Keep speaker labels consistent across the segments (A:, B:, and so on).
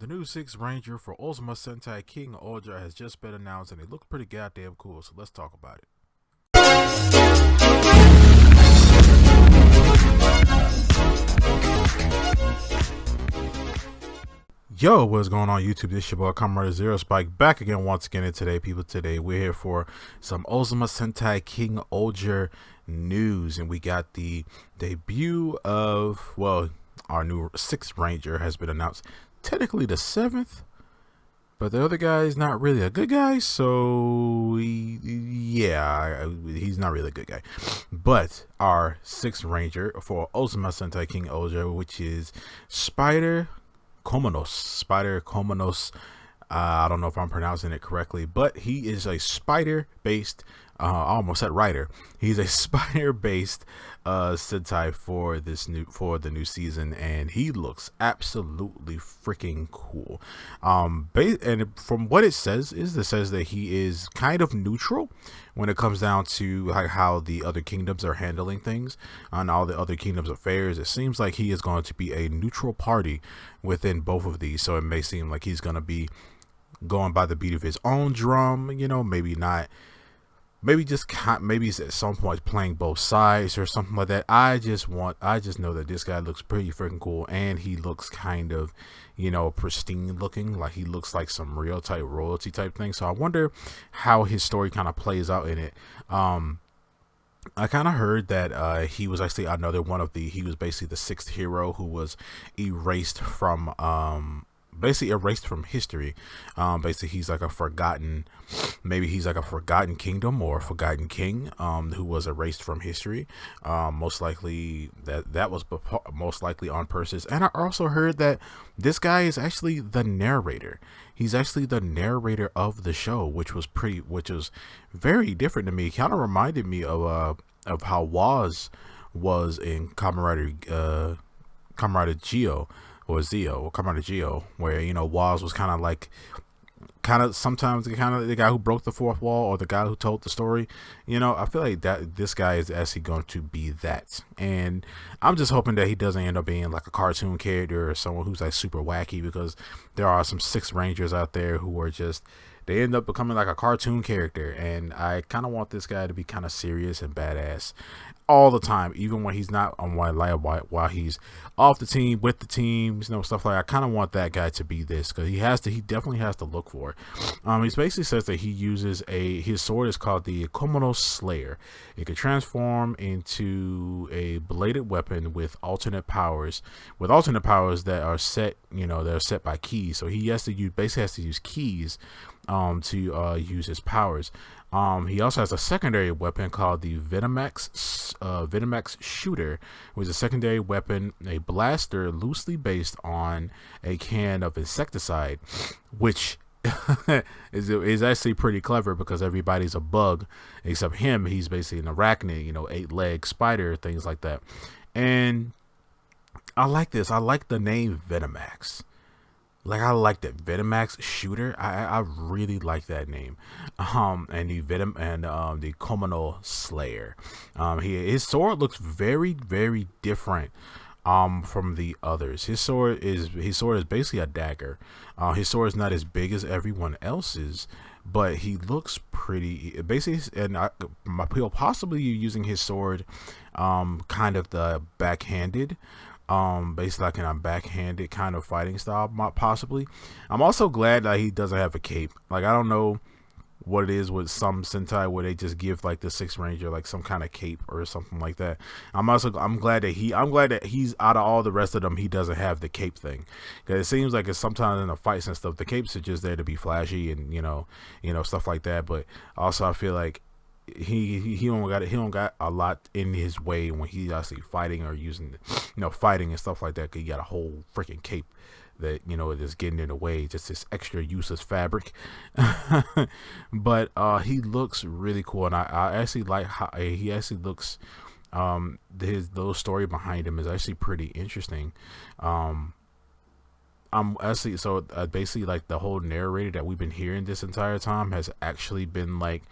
A: The new 6th Ranger for Ohsama Sentai King-Ohger has just been announced and it looks pretty goddamn cool, so let's talk about it. Yo, what's going on YouTube? This is your boy Kamen Zero Spike back again once again, and today we're here for some Ohsama Sentai King-Ohger news, and we got the debut of, well, our new 6th Ranger has been announced. Technically the 7th, but the other guy is not really a good guy, so he's not really a good guy. But our 6th Ranger for Ohsama Sentai King-Ohger, which is Spider Kumonos. I don't know if I'm pronouncing it correctly, but he is a spider-based, I almost said writer. He's a spider-based Sentai for the new season, and he looks absolutely freaking cool. And from what it says that he is kind of neutral when it comes down to how the other kingdoms are handling things on all the other kingdoms' affairs. It seems like he is going to be a neutral party within both of these, so it may seem like he's going to be going by the beat of his own drum, maybe not, maybe he's at some point playing both sides or something like that. I just know that this guy looks pretty freaking cool, and he looks kind of, pristine looking, like he looks like some real type royalty type thing. So I wonder how his story kind of plays out in it. I kind of heard that he was actually he was basically the 6th hero who was erased from history. Basically he's like a forgotten kingdom or a forgotten king who was erased from history. Most likely that was most likely on purpose. And I also heard that this guy is actually the narrator. He's actually the narrator of the show, which was very different to me. Kind of reminded me of how Waz was in Kamen Rider Geo, or Zio, or Kamen Rider Geo, where Waz was sometimes the guy who broke the fourth wall, or the guy who told the story. I feel like that this guy is actually going to be that, and I'm just hoping that he doesn't end up being like a cartoon character or someone who's like super wacky, because there are some 6 Rangers out there who are they end up becoming like a cartoon character, and I kind of want this guy to be kind of serious and badass all the time, even when he's not on while he's off the team, with the team, stuff like that. I kind of want that guy to be this, because he definitely has to look for it. He basically says that he uses his sword is called the Kumonos Slayer. It can transform into a bladed weapon with alternate powers that are set, they're set by keys. So he has to use keys to use his powers. He also has a secondary weapon called the Venomax Shooter, which is a secondary weapon, a blaster loosely based on a can of insecticide, which is actually pretty clever, because everybody's a bug except him. He's basically an arachnid, 8-leg spider, things like that. And I like this. I like the name Venomax. I like that Venomax Shooter. I really like that name. And the the Kumono Slayer. His sword looks very, very different from the others. His sword is basically a dagger. His sword is not as big as everyone else's, but he looks pretty basically, and he'll possibly using his sword kind of the backhanded, basically like in a backhanded kind of fighting style, possibly. I'm also glad that he doesn't have a cape. I don't know what it is with some Sentai where they just give like the 6th Ranger like some kind of cape or something like that. I'm glad that he's out of all the rest of them, he doesn't have the cape thing, because it seems like it's sometimes in the fights and stuff, the capes are just there to be flashy and stuff like that. But also I feel like he don't got a lot in his way when he's actually fighting or using fighting and stuff like that, because he got a whole freaking cape that is getting in the way, just this extra useless fabric. But he looks really cool, and I actually like how he actually looks. Those story behind him is actually pretty interesting. I'm actually basically like the whole narrator that we've been hearing this entire time has actually been like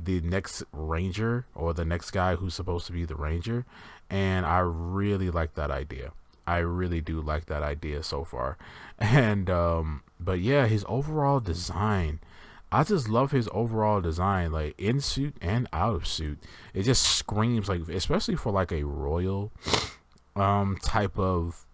A: the next Ranger, or the next guy who's supposed to be the Ranger, and I really like that idea. I really do like that idea so far. And but yeah, his overall design, I just love his overall design, like in suit and out of suit. It just screams like, especially for like a royal type of,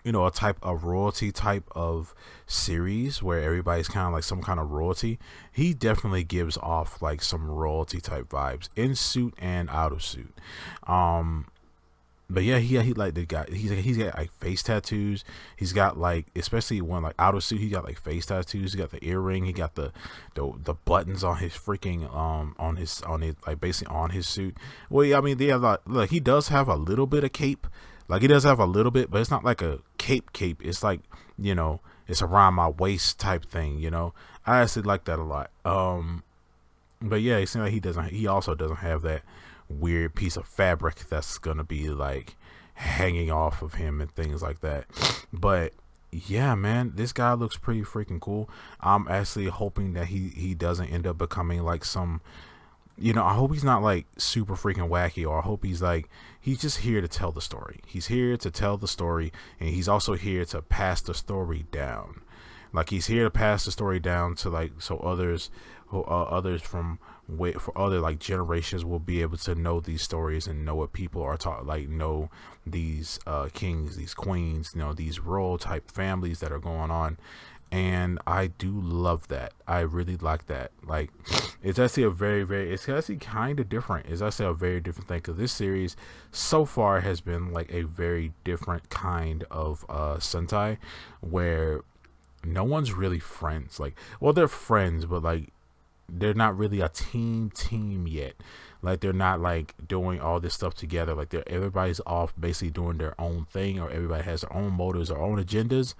A: a type of royalty type of series where everybody's kind of like some kind of royalty. He definitely gives off like some royalty type vibes in suit and out of suit. um but yeah, he like the guy. He's got like face tattoos. He's got like, especially when like out of suit, he got like face tattoos. He got the earring. He got the buttons on his freaking on his like basically on his suit. Well, yeah, I mean, they have like he does have a little bit of cape. Like he does have a little bit, but it's not like a cape. It's like, it's around my waist type thing. I actually like that a lot. But yeah, it seems like he also doesn't have that weird piece of fabric that's gonna be like hanging off of him and things like that. But yeah, man, this guy looks pretty freaking cool. I'm actually hoping that he doesn't end up becoming like some, I hope he's not like super freaking wacky, or I hope he's just here to tell the story. He's here to tell the story, and he's also here to pass the story down. Like he's here to pass the story down to like, so others from for other like generations will be able to know these stories and know what people are taught, like know these kings, these queens, these royal type families that are going on. And I do love that. I really like that. Like, it's actually it's actually kind of different. It's actually a very different thing, because this series so far has been like a very different kind of Sentai, where no one's really friends. Like, well, they're friends, but like they're not really a team yet. Like, they're not like doing all this stuff together. Like, everybody's off basically doing their own thing, or everybody has their own motives, their own agendas,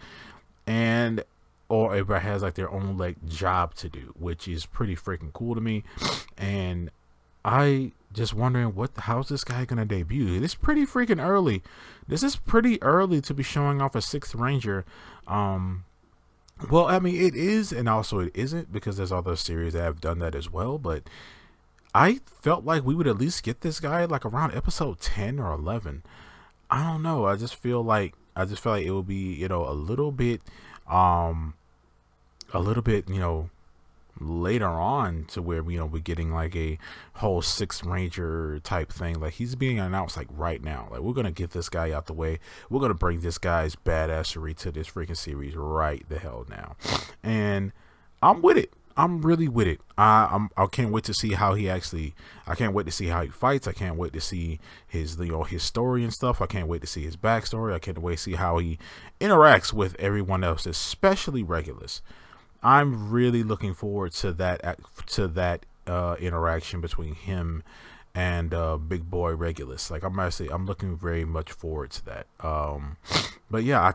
A: and or everybody has like their own like job to do, which is pretty freaking cool to me. And I just wondering how's this guy gonna debut? This is pretty freaking early. This is pretty early to be showing off a 6th Ranger. Well, I mean, it is, and also it isn't, because there's other series that have done that as well. But I felt like we would at least get this guy like around episode 10 or 11. I don't know. I just feel like it would be, a little bit, later on, to where, we're getting like a whole 6th Ranger type thing. Like, he's being announced like right now. Like, we're gonna get this guy out the way. We're gonna bring this guy's badassery to this freaking series right the hell now. And I'm with it. I'm really with it. I can't wait to see how I can't wait to see how he fights. I can't wait to see his story and stuff. I can't wait to see his backstory. I can't wait to see how he interacts with everyone else, especially Regulus. I'm really looking forward to that interaction between him and big boy Regulus. Like, I'm looking very much forward to that. But yeah,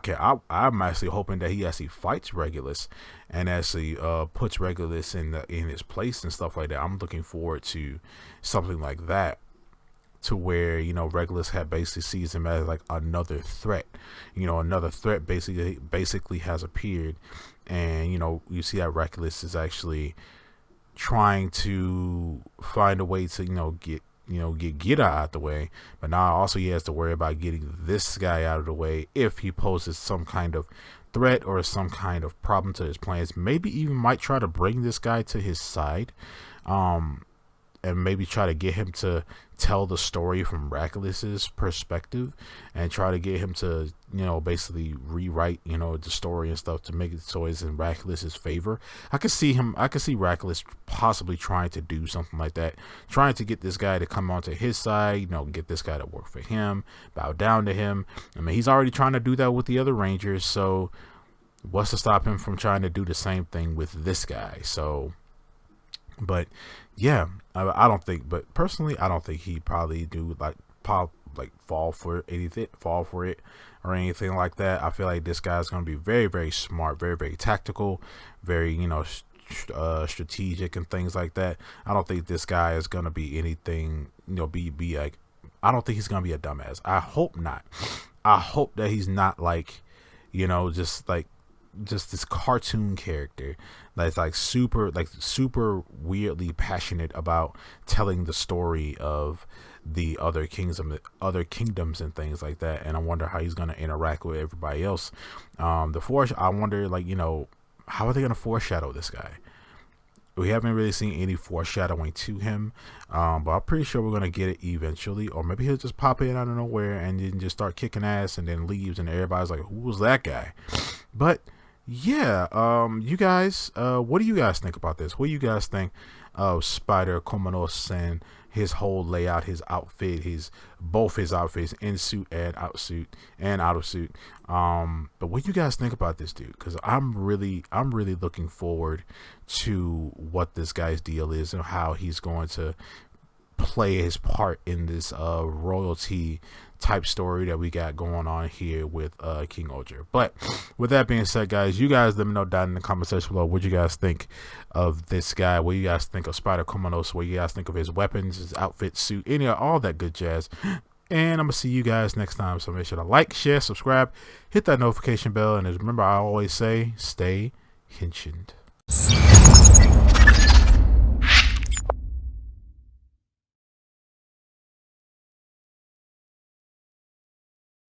A: I'm actually hoping that he actually fights Regulus and actually puts Regulus in his place and stuff like that. I'm looking forward to something like that, to where Regulus basically sees him as like another threat. Another threat basically has appeared, and you see that Regulus is actually trying to find a way to get Gira out the way. But now also he has to worry about getting this guy out of the way if he poses some kind of threat or some kind of problem to his plans. Maybe even might try to bring this guy to his side, and maybe try to get him to tell the story from Regulus's perspective, and try to get him to basically rewrite the story and stuff to make it so it's in Regulus's favor. I could see Regulus possibly trying to do something like that, trying to get this guy to come onto his side, get this guy to work for him, bow down to him. I mean, he's already trying to do that with the other Rangers, so what's to stop him from trying to do the same thing with this guy? So, but yeah, I don't think, but personally, I don't think he probably do fall for it or anything like that. I feel like this guy's going to be very, very smart, very, very tactical, very, strategic and things like that. I don't think this guy is going to be anything, be like, I don't think he's going to be a dumbass. I hope not. I hope that he's not like, just like just this cartoon character that's like super weirdly passionate about telling the story of the other kingdoms and things like that. And I wonder how he's going to interact with everybody else. I wonder, like, how are they going to foreshadow this guy? We haven't really seen any foreshadowing to him, but I'm pretty sure we're going to get it eventually. Or maybe he'll just pop in out of nowhere and then just start kicking ass and then leaves, and everybody's like, who was that guy? But yeah, you guys, what do you guys think about this? What do you guys think of Spider Kumonos and his whole layout, his outfit, both his outfits, in suit and out of suit? But what do you guys think about this dude? Because I'm really looking forward to what this guy's deal is and how he's going to play his part in this royalty type story that we got going on here with King-Ohger. But with that being said, guys, you guys let me know down in the comment section below what you guys think of this guy. What you guys think of Spider Kumonos? What you guys think of his weapons, his outfit, suit, all that good jazz. And I'm gonna see you guys next time, so make sure to like, share, subscribe, hit that notification bell, and remember, I always say, stay henshined.